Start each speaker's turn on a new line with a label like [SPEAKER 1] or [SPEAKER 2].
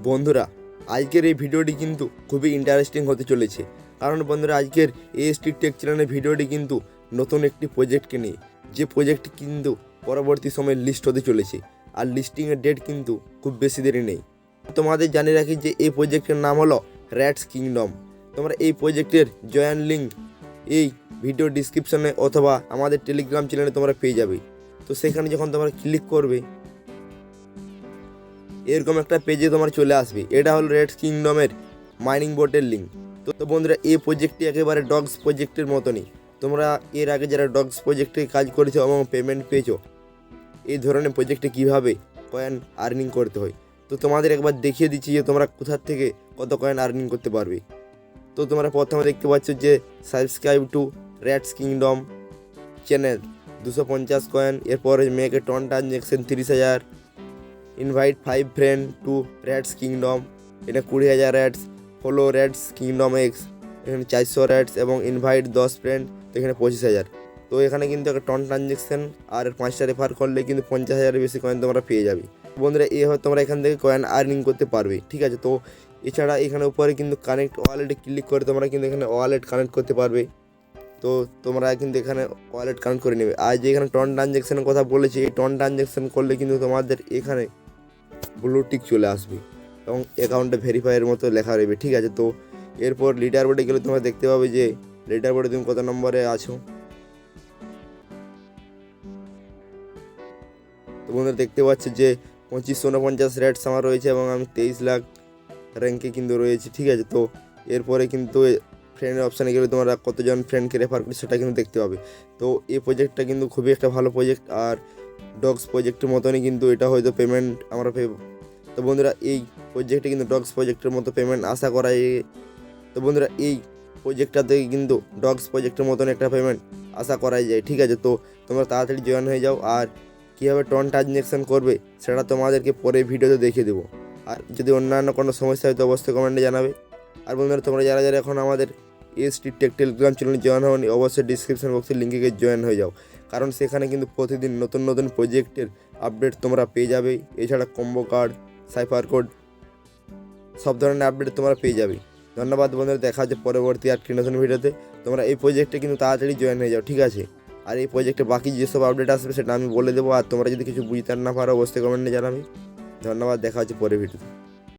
[SPEAKER 1] বন্ধুরা, আজকের এই ভিডিওটি কিন্তু খুবই ইন্টারেস্টিং হতে চলেছে। কারণ বন্ধুরা, আজকের এএসটি টেক চ্যানেলের ভিডিওটি কিন্তু নতুন একটি প্রজেক্টকে নিয়ে, যে প্রজেক্টটি কিন্তু পরবর্তী সময়ে লিস্ট হতে চলেছে। আর লিস্টিংয়ের ডেট কিন্তু খুব বেশি দেরি নেই। তোমাদের জানিয়ে রাখি যে এই প্রজেক্টের নাম হলো র্যাটস কিংডম। তোমরা এই প্রজেক্টের জয়েন লিঙ্ক এই ভিডিও ডিসক্রিপশনে অথবা আমাদের টেলিগ্রাম চ্যানেলে তোমরা পেয়ে যাবে। তো সেখানে যখন তোমরা ক্লিক করবে, এরকম একটা পেজে তোমার চলে আসবে। এটা হলো র্যাটস কিংডমের মাইনিং বোটের লিঙ্ক। তো বন্ধুরা, এই প্রজেক্টটি একেবারে ডগস প্রজেক্টের মতনই। তোমরা এর আগে যারা ডগস প্রজেক্টে কাজ করেছো এবং পেমেন্ট পেয়েছো, এই ধরনের প্রজেক্টে কীভাবে কয়েন আর্নিং করতে হয়, তো তোমাদের একবার দেখিয়ে দিচ্ছি যে তোমরা কোথার থেকে কত কয়েন আর্নিং করতে পারবে। তো তোমরা প্রথমে দেখতে পাচ্ছ যে subscribe to Rats Kingdom channel 250 coin, এরপরে make ten transaction 30,000, invite 5 friend to Rats Kingdom, এটা 20,000 rats, follow Rats Kingdom X, এখানে 400 র্যাটস, এবং ইনভাইট 10 ফ্রেন্ড, তো এখানে 25,000। তো এখানে কিন্তু একটা টন ট্রানজ্যাকশন আর 5টা রেফার করলে কিন্তু 50,000-এর বেশি কয়েন তোমরা পেয়ে যাবে। বন্ধুরা, এই হয় তোমরা এখান থেকে কয়েন আর্নিং করতে পারবে, ঠিক আছে। তো এছাড়া এখানে উপরে কিন্তু কানেক্ট ওয়ালেটে ক্লিক করে তোমরা কিন্তু এখানে ওয়ালেট কানেক্ট করতে পারবে। তো তোমরা কিন্তু এখানে ওয়ালেট কানেক্ট করে নেবে। আর যে এখানে টন ট্রানজ্যাকশনের কথা বলেছি, এই টন ট্রানজ্যাকশন করলে কিন্তু তোমাদের এখানে ব্লু টিক চলে আসবে এবং অ্যাকাউন্টে ভেরিফাইয়ের মতো লেখা রইবে, ঠিক আছে। তো এরপর লিডার বোর্ডে গেলে তোমরা দেখতে পাবে যে লিডার বোর্ডে তুমি কত নম্বরে আছো। তো বন্ধুরা, দেখতে পাচ্ছি যে 2549 র্যাটস আমার রয়েছে এবং আমি 23 লাখ র্যাঙ্কে কিন্তু রয়েছি, ঠিক আছে। তো এরপরে কিন্তু ফ্রেন্ডের অপশানে গেলে তোমরা কতজন ফ্রেন্ডকে রেফার করছো সেটা কিন্তু দেখতে পাবে। তো এই প্রজেক্টটা কিন্তু খুবই একটা ভালো প্রজেক্ট, আর ডগস প্রজেক্টের মতনই কিন্তু এটা হয়তো পেমেন্ট আমরা তো বন্ধুরা, এই প্রজেক্টে কিন্তু ডগস প্রজেক্টের মতো পেমেন্ট আশা করা যায়। তো বন্ধুরা, এই প্রজেক্টটাতে কিন্তু ডগস প্রজেক্টের মতন একটা পেমেন্ট আশা করাই যায়, ঠিক আছে। তো তোমরা তাড়াতাড়ি জয়েন হয়ে যাও। আর কীভাবে টন ট্রানজ্যাকশন করবে সেটা তোমাদেরকে পরে ভিডিওতে দেখিয়ে দেবো। আর যদি অন্যান্য কোনো সমস্যা হয় তো অবশ্যই কমেন্টে জানাবে। আর বন্ধুরা, তোমরা যারা যারা এখন আমাদের এএসটি টেক টেলিগ্রাম চ্যানেলে জয়েন হওনি, অবশ্যই ডিসক্রিপশন বক্সের লিঙ্কে গিয়ে জয়েন হয়ে যাও। কারণ সেখানে কিন্তু প্রতিদিন নতুন নতুন প্রজেক্টের আপডেট তোমরা পেয়ে যাবে। এছাড়া কম্বো কার্ড, সাইফার কোড, সব ধরনের আপডেট তোমরা পেয়ে যাবে। ধন্যবাদ বন্ধুরা, দেখা হচ্ছে পরবর্তী আর কি নতুন ভিডিওতে। তোমরা এই প্রজেক্টে কিন্তু তাড়াতাড়ি জয়েন হয়ে যাও, ঠিক আছে। আর এই প্রজেক্টে বাকি যেসব আপডেট আসবে সেটা আমি বলে দেবো। আর তোমরা যদি কিছু বুঝতে না পারো অবশ্যই কমেন্টে জানাবে। ধন্যবাদ, দেখা হচ্ছে পরের ভিডিওতে।